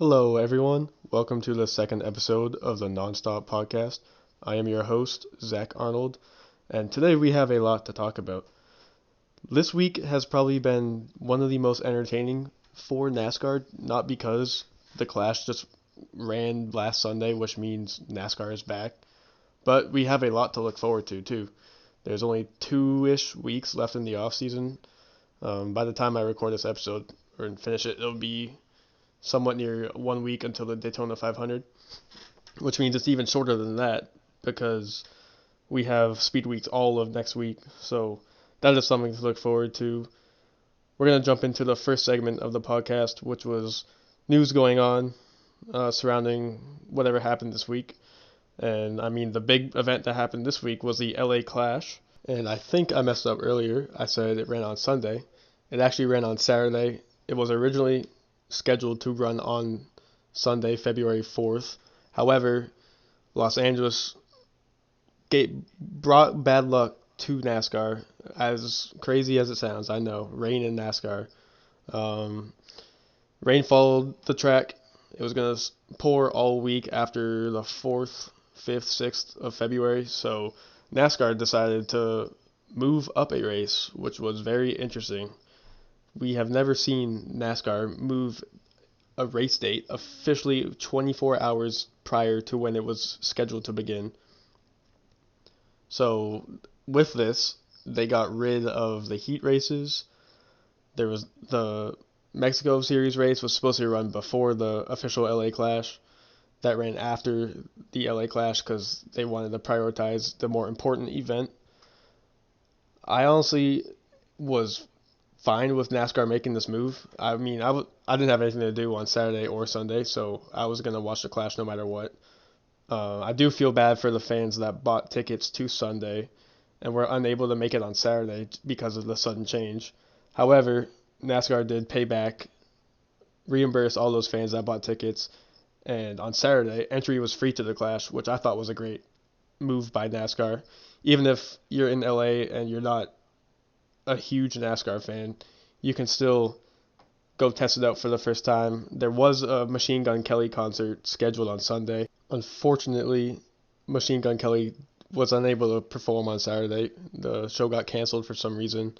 Hello, everyone. Welcome to the second episode of the Nonstop Podcast. I am your host, Zach Arnold, and today we have a lot to talk about. This week has probably been one of the most entertaining for NASCAR, not because the Clash just ran last Sunday, which means NASCAR is back, but we have a lot to look forward to, too. There's only 2-ish weeks left in the off season. By the time I record this episode or finish it, it'll be somewhat near 1 week until the Daytona 500, which means it's even shorter than that because we have speed weeks all of next week. So that is something to look forward to. We're going to jump into the first segment of the podcast, which was news going on surrounding whatever happened this week. And I mean, the big event that happened this week was the LA Clash. And I think I messed up earlier. I said it ran on Sunday. It actually ran on Saturday. It was originally scheduled to run on Sunday, February 4th. However, Los Angeles brought bad luck to NASCAR. As crazy as it sounds, I know, rain in NASCAR. Rain followed the track. It was going to pour all week after the 4th, 5th, 6th of February. So NASCAR decided to move up a race, which was very interesting. We have never seen NASCAR move a race date officially 24 hours prior to when it was scheduled to begin. So with this, they got rid of the heat races. There was the Mexico Series race was supposed to run before the official LA Clash. That ran after the LA Clash because they wanted to prioritize the more important event. I honestly was fine with NASCAR making this move. I mean, I didn't have anything to do on Saturday or Sunday, so I was going to watch the Clash no matter what. I do feel bad for the fans that bought tickets to Sunday and were unable to make it on Saturday because of the sudden change. However, NASCAR did pay back, reimburse all those fans that bought tickets, and on Saturday, entry was free to the Clash, which I thought was a great move by NASCAR. Even if you're in LA and you're not a huge NASCAR fan, you can still go test it out for the first time. There was a Machine Gun Kelly concert scheduled on Sunday. Unfortunately, Machine Gun Kelly was unable to perform on Saturday. The show got canceled for some reason.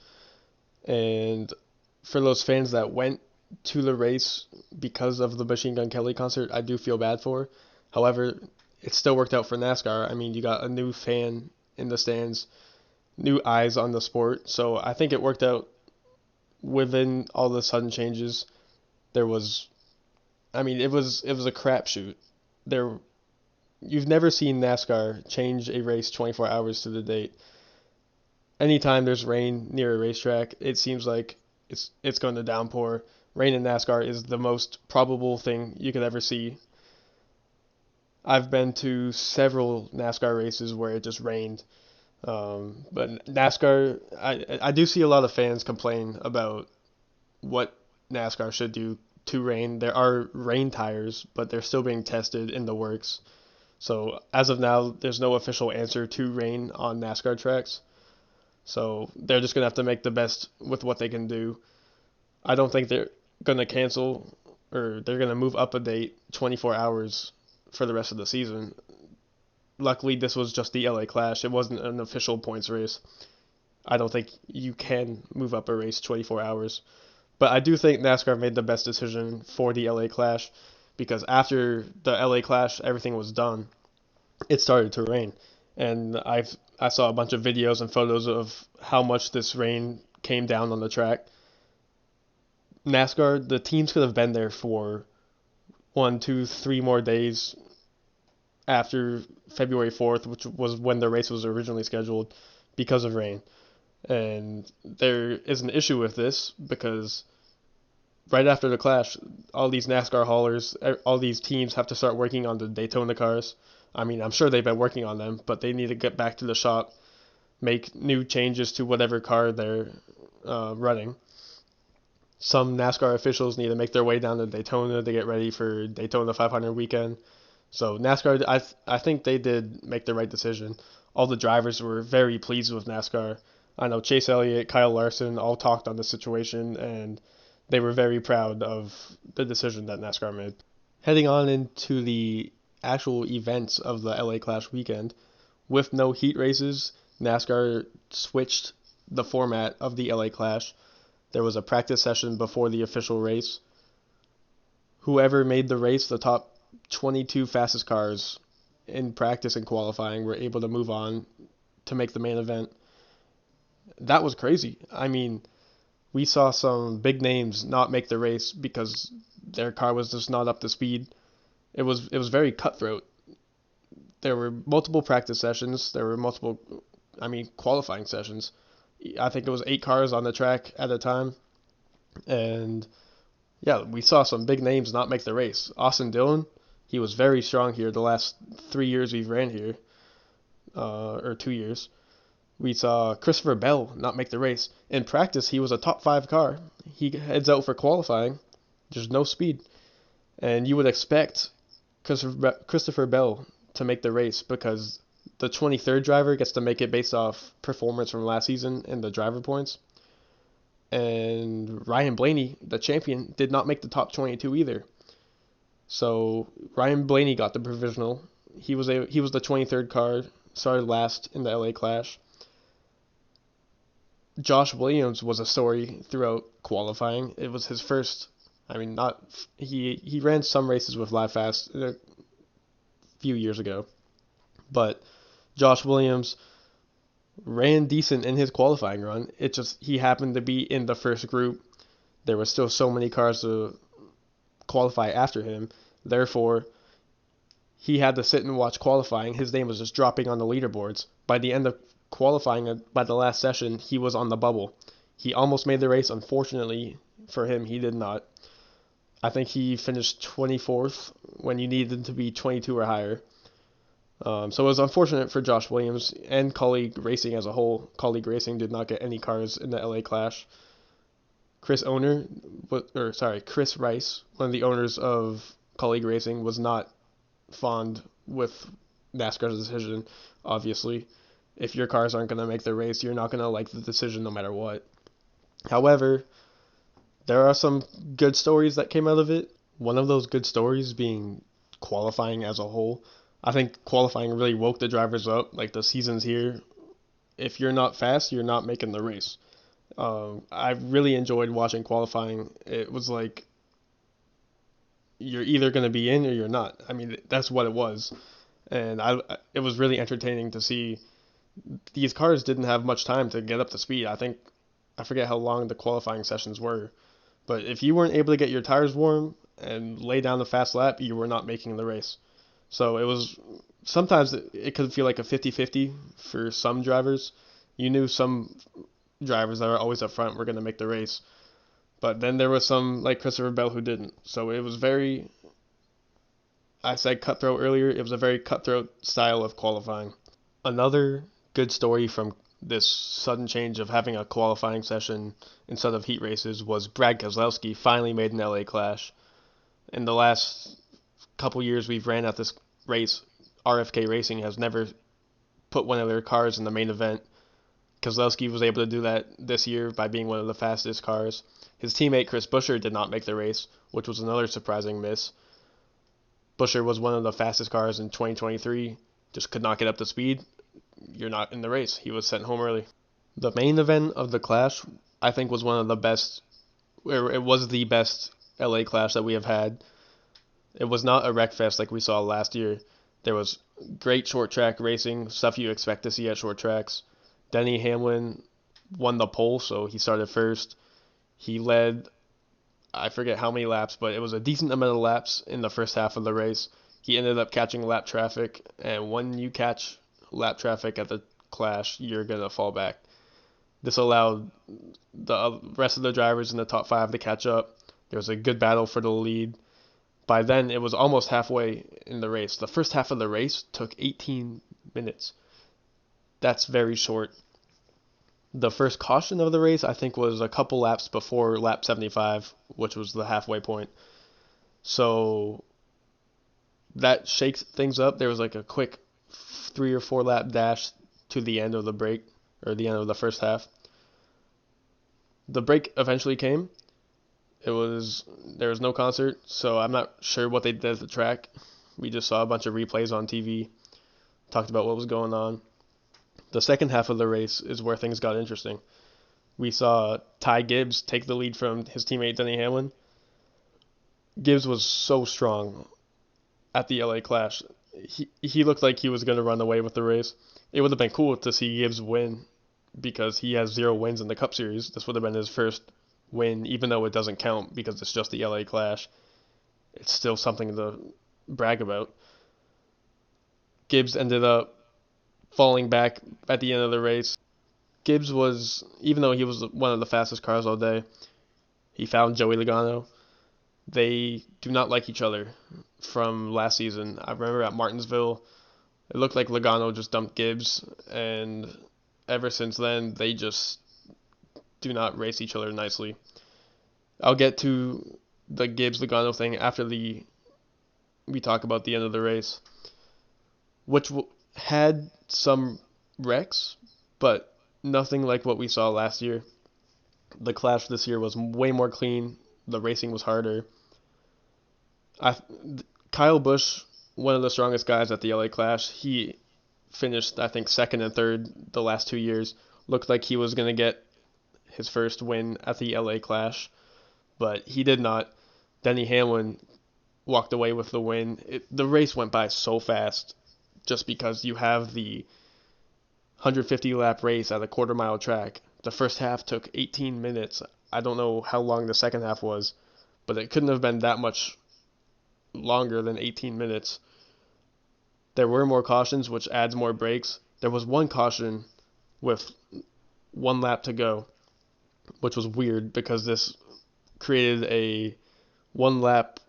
And for those fans that went to the race because of the Machine Gun Kelly concert, I do feel bad for. However, it still worked out for NASCAR. I mean, you got a new fan in the stands, new eyes on the sport. So I think it worked out within all the sudden changes. There was, I mean, it was a crapshoot. You've never seen NASCAR change a race 24 hours to the date. Anytime there's rain near a racetrack, it seems like it's going to downpour. Rain in NASCAR is the most probable thing you could ever see. I've been to several NASCAR races where it just rained. But NASCAR, I do see a lot of fans complain about what NASCAR should do to rain. There are rain tires, but they're still being tested in the works. So as of now, there's no official answer to rain on NASCAR tracks. So they're just going to have to make the best with what they can do. I don't think they're going to cancel or they're going to move up a date 24 hours for the rest of the season. Luckily, this was just the LA Clash. It wasn't an official points race. I don't think you can move up a race 24 hours. But I do think NASCAR made the best decision for the LA Clash because after the LA Clash, everything was done. It started to rain. And I saw a bunch of videos and photos of how much this rain came down on the track. NASCAR, the teams could have been there for 1, 2, 3 more days after February 4th, which was when the race was originally scheduled, because of rain. And there is an issue with this because right after the Clash, all these NASCAR haulers, all these teams have to start working on the Daytona cars. I mean, I'm sure they've been working on them, but they need to get back to the shop, make new changes to whatever car they're running. Some NASCAR officials need to make their way down to Daytona to get ready for Daytona 500 weekend. So NASCAR, I think they did make the right decision. All the drivers were very pleased with NASCAR. I know Chase Elliott, Kyle Larson all talked on the situation, and they were very proud of the decision that NASCAR made. Heading on into the actual events of the LA Clash weekend, with no heat races, NASCAR switched the format of the LA Clash. There was a practice session before the official race. Whoever made the race, the top 22 fastest cars in practice and qualifying, were able to move on to make the main event. That was crazy. I mean, we saw some big names not make the race because their car was just not up to speed. It was very cutthroat. There were multiple practice sessions. There were qualifying sessions. I think it was 8 cars on the track at a time, and yeah, we saw some big names not make the race. Austin Dillon, he was very strong here the last 3 years we've ran here, or 2 years. We saw Christopher Bell not make the race. In practice, he was a top 5 car. He heads out for qualifying. There's no speed. And you would expect Christopher Bell to make the race because the 23rd driver gets to make it based off performance from last season and the driver points. And Ryan Blaney, the champion, did not make the top 22 either. So Ryan Blaney got the provisional. He was the 23rd car, started last in the LA Clash. Josh Williams was a story throughout qualifying. It was his first. I mean, not he ran some races with Live Fast a few years ago, but Josh Williams ran decent in his qualifying run. It just he happened to be in the first group. There were still so many cars to qualify after him. Therefore, he had to sit and watch qualifying. His name was just dropping on the leaderboards. By the end of qualifying, by the last session, he was on the bubble. He almost made the race. Unfortunately for him, he did not. I think he finished 24th when you needed to be 22 or higher. So it was unfortunate for Josh Williams and Colleague Racing as a whole. Colleague Racing did not get any cars in the LA Clash. Chris Rice, one of the owners of Colleague Racing, was not fond with NASCAR's decision. Obviously, if your cars aren't going to make the race, you're not going to like the decision no matter what. However, there are some good stories that came out of it. One of those good stories being qualifying as a whole. I think qualifying really woke the drivers up. Like, the season's here. If you're not fast, you're not making the race. I really enjoyed watching qualifying. It was like you're either going to be in or you're not. I mean, that's what it was. And it was really entertaining to see. These cars didn't have much time to get up to speed. I forget how long the qualifying sessions were. But if you weren't able to get your tires warm and lay down the fast lap, you were not making the race. So sometimes it could feel like a 50-50 for some drivers. You knew some drivers that are always up front were going to make the race. But then there was some, like Christopher Bell, who didn't. So it was I said cutthroat earlier, it was a very cutthroat style of qualifying. Another good story from this sudden change of having a qualifying session instead of heat races was Brad Keselowski finally made an LA Clash. In the last couple years we've ran at this race, RFK Racing has never put one of their cars in the main event. Keselowski was able to do that this year by being one of the fastest cars. His teammate Chris Buescher did not make the race, which was another surprising miss. Buescher was one of the fastest cars in 2023, just could not get up to speed. You're not in the race. He was sent home early. The main event of the Clash, I think, was one of the best, or it was the best LA Clash that we have had. It was not a wreck fest like we saw last year. There was great short track racing, stuff you expect to see at short tracks. Denny Hamlin won the pole, so he started first. He led, I forget how many laps, but it was a decent amount of laps in the first half of the race. He ended up catching lap traffic, and when you catch lap traffic at the Clash, you're going to fall back. This allowed the rest of the drivers in the top 5 to catch up. There was a good battle for the lead. By then, it was almost halfway in the race. The first half of the race took 18 minutes. That's very short. The first caution of the race, I think, was a couple laps before lap 75, which was the halfway point. So that shakes things up. There was like a quick 3 or 4 lap dash to the end of the break, or the end of the first half. The break eventually came. There was no concert, so I'm not sure what they did at the track. We just saw a bunch of replays on TV, talked about what was going on. The second half of the race is where things got interesting. We saw Ty Gibbs take the lead from his teammate Denny Hamlin. Gibbs was so strong at the LA Clash. He looked like he was going to run away with the race. It would have been cool to see Gibbs win because he has 0 wins in the Cup Series. This would have been his first win, even though it doesn't count because it's just the LA Clash. It's still something to brag about. Gibbs ended up falling back at the end of the race. Gibbs was, even though he was one of the fastest cars all day, he found Joey Logano. They do not like each other from last season. I remember at Martinsville, it looked like Logano just dumped Gibbs, and ever since then, they just do not race each other nicely. I'll get to the Gibbs-Logano thing after we talk about the end of the race, which had some wrecks, but nothing like what we saw last year. The Clash this year was way more clean. The racing was harder. Kyle Busch, one of the strongest guys at the LA Clash, he finished, I think, second and third the last 2 years. Looked like he was going to get his first win at the LA Clash, but he did not. Denny Hamlin walked away with the win. The race went by so fast just because you have the 150-lap race at a quarter-mile track. The first half took 18 minutes. I don't know how long the second half was, but it couldn't have been that much longer than 18 minutes. There were more cautions, which adds more breaks. There was one caution with 1 lap to go, which was weird because this created a 1 lap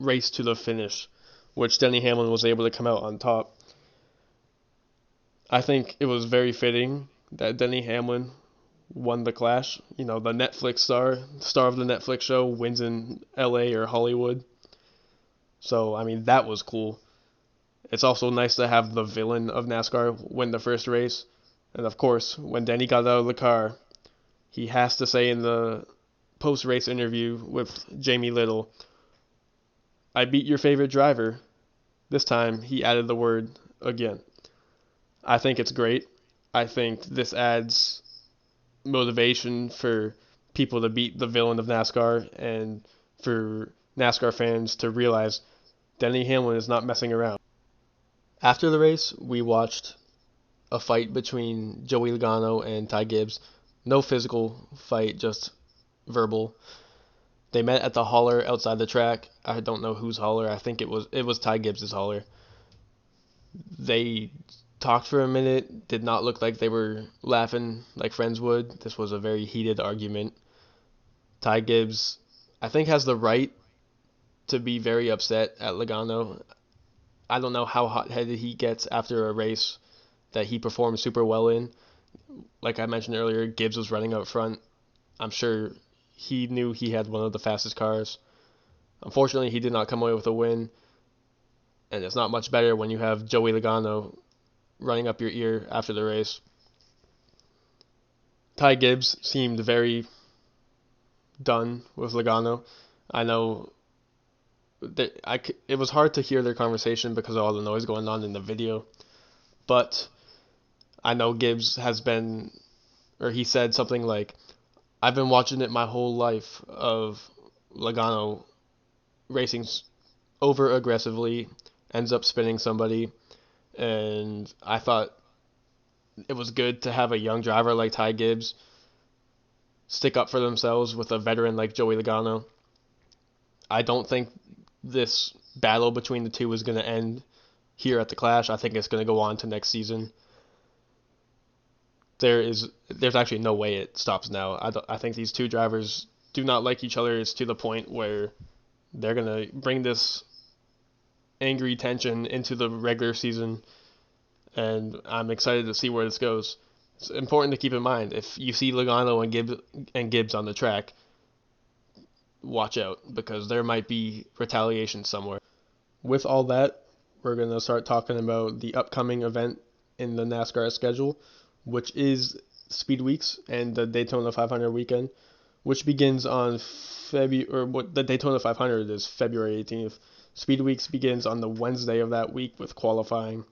race to the finish, which Denny Hamlin was able to come out on top. I think it was very fitting that Denny Hamlin won the Clash. You know, the Netflix star of the Netflix show, wins in LA or Hollywood. So, I mean, that was cool. It's also nice to have the villain of NASCAR win the first race. And of course, when Denny got out of the car, he has to say in the post-race interview with Jamie Little, "I beat your favorite driver." This time, he added the word again. I think it's great. I think this adds motivation for people to beat the villain of NASCAR and for NASCAR fans to realize Denny Hamlin is not messing around. After the race, we watched a fight between Joey Logano and Ty Gibbs. No physical fight, just verbal. They met at the hauler outside the track. I don't know whose hauler. I think it was Ty Gibbs' hauler. They talked for a minute. Did not look like they were laughing like friends would. This was a very heated argument. Ty Gibbs, I think, has the right to be very upset at Logano. I don't know how hot-headed he gets after a race that he performed super well in. Like I mentioned earlier, Gibbs was running up front. I'm sure he knew he had one of the fastest cars. Unfortunately, he did not come away with a win. And it's not much better when you have Joey Logano running up your ear after the race. Ty Gibbs seemed very done with Logano. I know it was hard to hear their conversation because of all the noise going on in the video, but I know Gibbs he said something like, "I've been watching it my whole life of Logano racing over aggressively, ends up spinning somebody, and I thought it was good to have a young driver like Ty Gibbs stick up for themselves with a veteran like Joey Logano. I don't think this battle between the two is going to end here at the Clash. I think it's going to go on to next season. There's actually no way it stops now. I think these two drivers do not like each other. It's to the point where they're going to bring this angry tension into the regular season, and I'm excited to see where this goes. It's important to keep in mind, if you see Logano and Gibbs on the track, watch out, because there might be retaliation somewhere. With all that, we're going to start talking about the upcoming event in the NASCAR schedule, which is Speed Weeks and the Daytona 500 weekend. which begins on February, or what the Daytona 500 is February 18th. Speed Weeks begins on the Wednesday of that week with qualifying.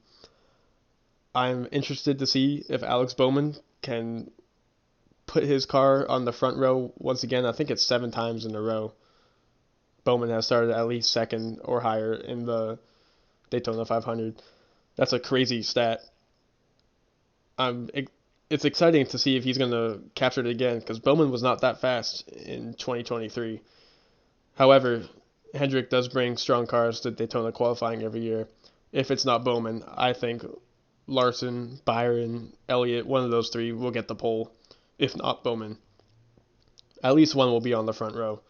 I'm interested to see if Alex Bowman can put his car on the front row once again. I think it's 7 times in a row. Bowman has started at least second or higher in the Daytona 500. That's a crazy stat. It's exciting to see if he's going to capture it again because Bowman was not that fast in 2023. However, Hendrick does bring strong cars to Daytona qualifying every year. If it's not Bowman, I think Larson, Byron, Elliott, one of those three will get the pole. If not Bowman, at least one will be on the front row.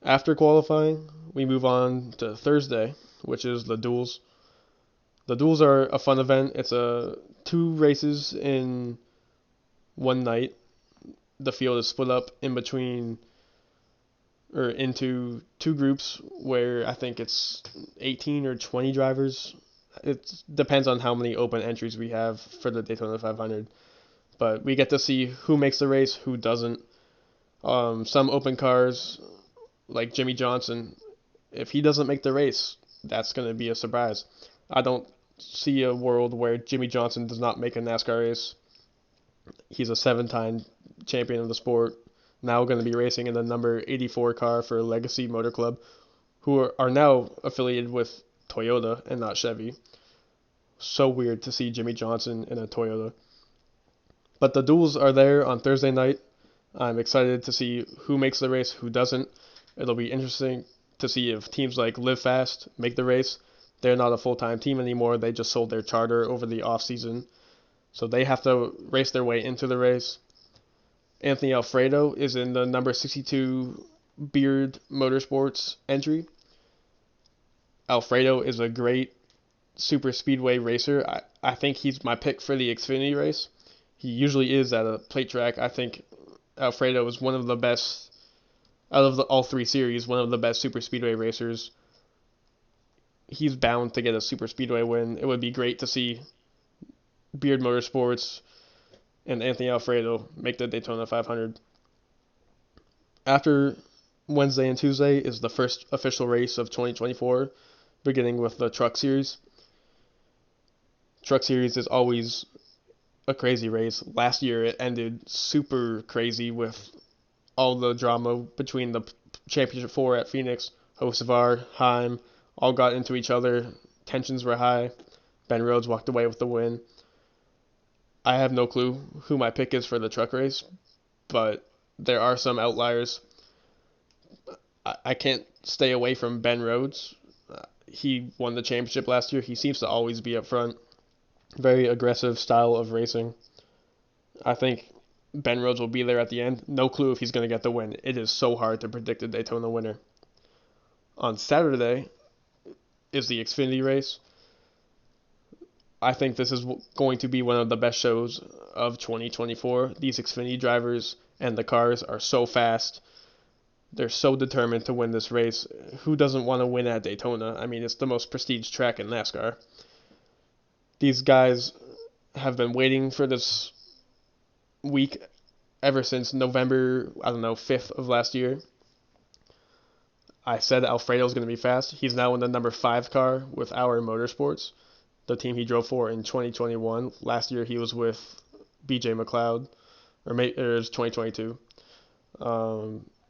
After qualifying, we move on to Thursday, which is the duels. The duels are a fun event. It's 2 races in one night. The field is split up into 2 groups where I think it's 18 or 20 drivers. It depends on how many open entries we have for the Daytona 500. But we get to see who makes the race, who doesn't. Some open cars, like Jimmie Johnson, if he doesn't make the race, that's going to be a surprise. I don't see a world where Jimmie Johnson does not make a NASCAR race. He's a 7-time champion of the sport, now going to be racing in the number 84 car for Legacy Motor Club, who are now affiliated with Toyota and not Chevy. So weird to see Jimmie Johnson in a Toyota. But the duels are there on Thursday night. I'm excited to see who makes the race, who doesn't. It'll be interesting to see if teams like Live Fast make the race. They're not a full-time team anymore. They just sold their charter over the off-season. So they have to race their way into the race. Anthony Alfredo is in the number 62 Beard Motorsports entry. Alfredo is a great super speedway racer. I think he's my pick for the Xfinity race. He usually is at a plate track. I think Alfredo is one of the best, out of all 3 series, one of the best super speedway racers. He's bound to get a super speedway win. It would be great to see Beard Motorsports and Anthony Alfredo make the Daytona 500. After Wednesday and Tuesday is the first official race of 2024, beginning with the Truck Series. Truck Series is always a crazy race. Last year it ended super crazy with all the drama between the Championship 4 at Phoenix. Hocevar, Heim, all got into each other. Tensions were high. Ben Rhodes walked away with the win. I have no clue who my pick is for the truck race, but there are some outliers. I can't stay away from Ben Rhodes. He won the championship last year. He seems to always be up front. Very aggressive style of racing. I think Ben Rhodes will be there at the end. No clue if he's going to get the win. It is so hard to predict a Daytona winner. On Saturday is the Xfinity race. I think this is going to be one of the best shows of 2024. These Xfinity drivers and the cars are so fast. They're so determined to win this race. Who doesn't want to win at Daytona? I mean, it's the most prestige track in NASCAR. These guys have been waiting for this week ever since November, 5th of last year. I said Alfredo's going to be fast. He's now in the number 5 car with Our Motorsports, the team he drove for in 2021. Last year he was with BJ McLeod, or it was 2022.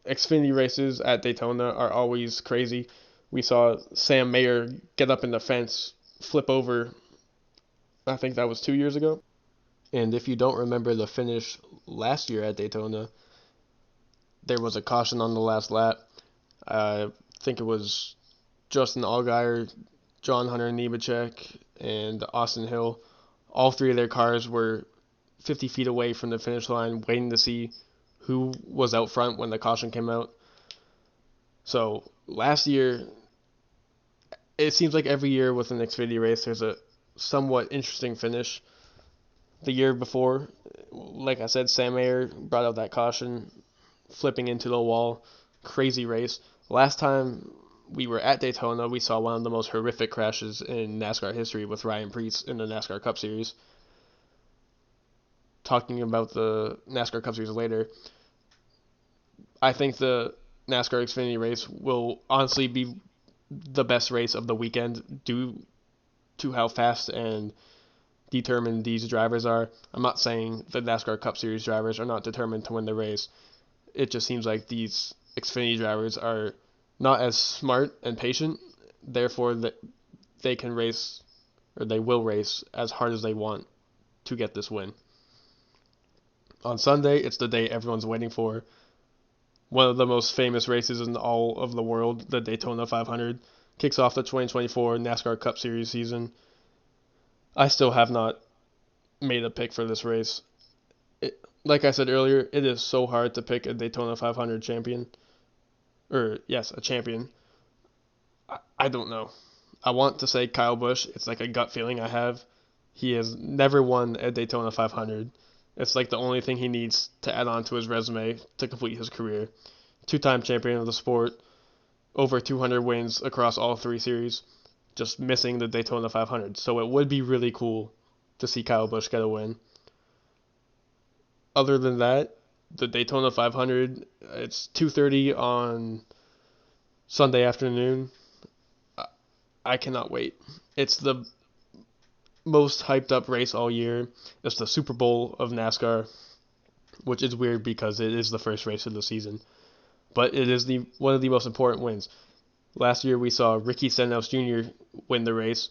Xfinity races at Daytona are always crazy. We saw Sam Mayer get up in the fence, flip over. I think that was 2 years ago. And if you don't remember the finish last year at Daytona, there was a caution on the last lap. I think it was Justin Allgaier, John Hunter Nemechek, and Austin Hill. All 3 of their cars were 50 feet away from the finish line, waiting to see who was out front when the caution came out. So last year, it seems like every year with an Xfinity race, there's a somewhat interesting finish. The year before, like I said, Sam Mayer brought out that caution, flipping into the wall. Crazy race. Last time we were at Daytona, we saw one of the most horrific crashes in NASCAR history with Ryan Preece in the NASCAR Cup Series. Talking about the NASCAR Cup Series later, I think the NASCAR Xfinity race will honestly be the best race of the weekend due to how fast and determined these drivers are. I'm not saying the NASCAR Cup Series drivers are not determined to win the race. It just seems like these Xfinity drivers are not as smart and patient. Therefore, that they can race, or they will race as hard as they want to get this win. On Sunday, it's the day everyone's waiting for. One of the most famous races in all of the world, the Daytona 500, kicks off the 2024 NASCAR Cup Series season. I still have not made a pick for this race. Like I said earlier, it is so hard to pick a Daytona 500 champion. Or, yes, a champion. I don't know. I want to say Kyle Busch. It's like a gut feeling I have. He has never won a Daytona 500. It's like the only thing he needs to add on to his resume to complete his career. Two-time champion of the sport, over 200 wins across all three series, just missing the Daytona 500. So it would be really cool to see Kyle Busch get a win. Other than that, the Daytona 500, it's 2:30 on Sunday afternoon. I cannot wait. It's the most hyped up race all year. It's the Super Bowl of NASCAR, which is weird because it is the first race of the season. But it is one of the most important wins. Last year we saw Ricky Stenhouse Jr. win the race.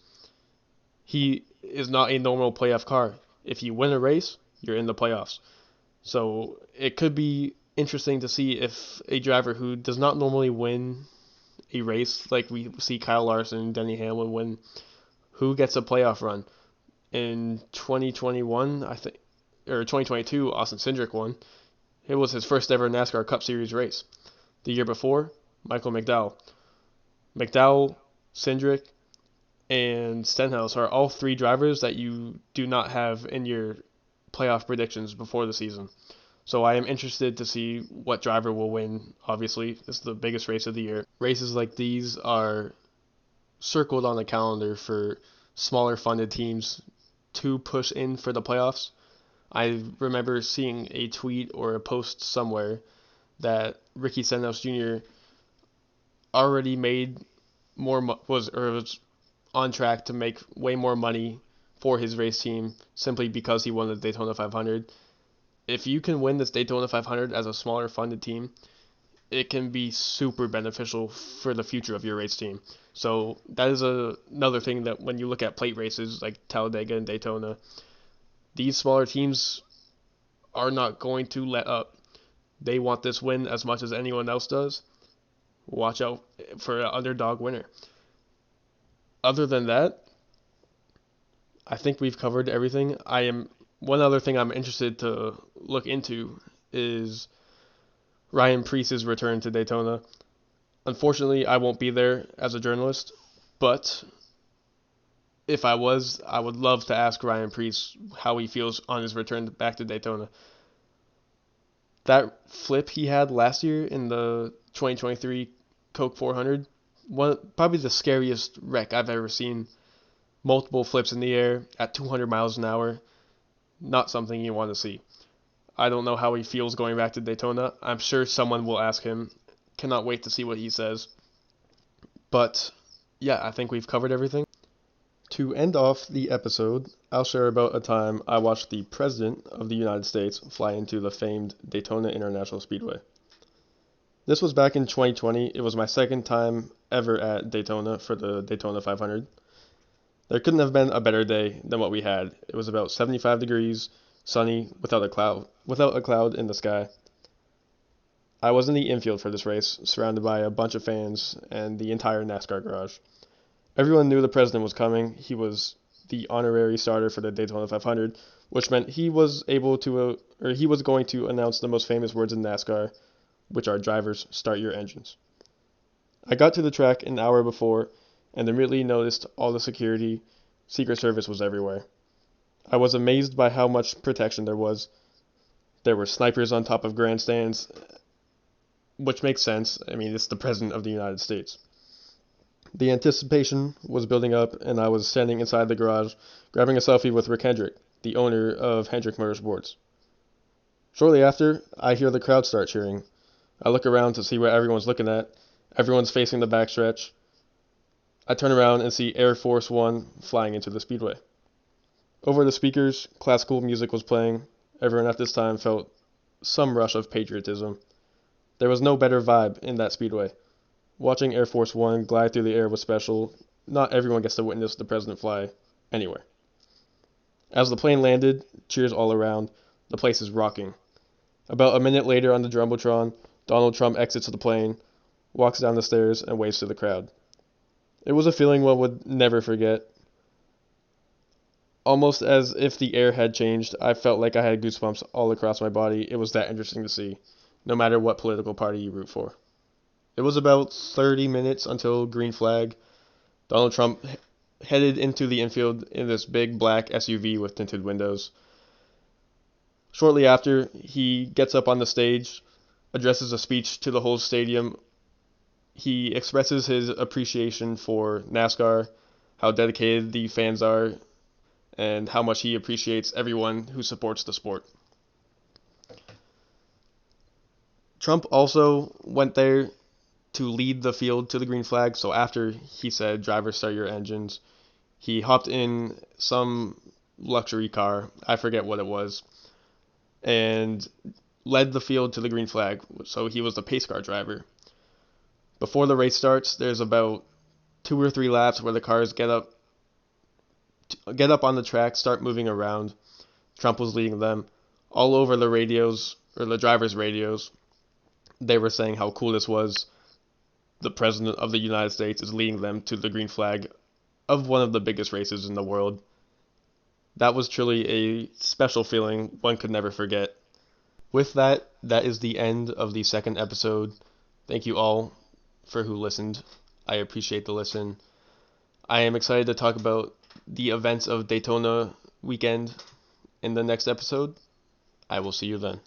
He is not a normal playoff car. If you win a race, you're in the playoffs. So it could be interesting to see if a driver who does not normally win a race, like we see Kyle Larson and Denny Hamlin win, who gets a playoff run. In 2021, I think, or 2022, Austin Cindric won. It was his first ever NASCAR Cup Series race. The year before, Michael McDowell. McDowell, Cindric, and Stenhouse are all three drivers that you do not have in your playoff predictions before the season. So I am interested to see what driver will win. Obviously, it's the biggest race of the year. Races like these are circled on the calendar for smaller funded teams to push in for the playoffs. I remember seeing a tweet or a post somewhere that Ricky Stenhouse Jr. already made was on track to make way more money for his race team simply because he won the Daytona 500. If you can win this Daytona 500 as a smaller funded team, it can be super beneficial for the future of your race team. So that is another thing that when you look at plate races like Talladega and Daytona, these smaller teams are not going to let up. They want this win as much as anyone else does. Watch out for an underdog winner. Other than that, I think we've covered everything. One other thing I'm interested to look into is Ryan Preece's return to Daytona. Unfortunately, I won't be there as a journalist, but if I was, I would love to ask Ryan Preece how he feels on his return back to Daytona. That flip he had last year in the 2023 Coke 400, probably the scariest wreck I've ever seen. Multiple flips in the air at 200 miles an hour, not something you want to see. I don't know how he feels going back to Daytona. I'm sure someone will ask him. Cannot wait to see what he says. But yeah, I think we've covered everything. To end off the episode, I'll share about a time I watched the President of the United States fly into the famed Daytona International Speedway. This was back in 2020. It was my second time ever at Daytona for the Daytona 500. There couldn't have been a better day than what we had. It was about 75 degrees, sunny, without a cloud in the sky. I was in the infield for this race, surrounded by a bunch of fans and the entire NASCAR garage. Everyone knew the President was coming. He was the honorary starter for the Daytona 500, which meant he was going to announce the most famous words in NASCAR, which are drivers, start your engines. I got to the track an hour before and immediately noticed all the security. Secret Service was everywhere. I was amazed by how much protection there was. There were snipers on top of grandstands, which makes sense. I mean, it's the President of the United States. The anticipation was building up, and I was standing inside the garage, grabbing a selfie with Rick Hendrick, the owner of Hendrick Motorsports. Shortly after, I hear the crowd start cheering. I look around to see what everyone's looking at. Everyone's facing the backstretch. I turn around and see Air Force One flying into the speedway. Over the speakers, classical music was playing. Everyone at this time felt some rush of patriotism. There was no better vibe in that speedway. Watching Air Force One glide through the air was special. Not everyone gets to witness the president fly anywhere. As the plane landed, cheers all around. The place is rocking. About a minute later on the Jumbotron, Donald Trump exits the plane, walks down the stairs, and waves to the crowd. It was a feeling one would never forget. Almost as if the air had changed, I felt like I had goosebumps all across my body. It was that interesting to see, no matter what political party you root for. It was about 30 minutes until green flag. Donald Trump headed into the infield in this big black SUV with tinted windows. Shortly after, he gets up on the stage, addresses a speech to the whole stadium. He expresses his appreciation for NASCAR, how dedicated the fans are, and how much he appreciates everyone who supports the sport. Trump also went there to lead the field to the green flag, so after he said, "Drivers, start your engines," he hopped in some luxury car, I forget what it was, and led the field to the green flag, so he was the pace car driver. Before the race starts, there's about 2 or 3 laps where the cars get up on the track, start moving around. Trump was leading them. All over the radios, or the drivers' radios, they were saying how cool this was. The President of the United States is leading them to the green flag of one of the biggest races in the world. That was truly a special feeling one could never forget. With that, that is the end of the second episode. Thank you all for who listened. I appreciate the listen. I am excited to talk about the events of Daytona weekend in the next episode. I will see you then.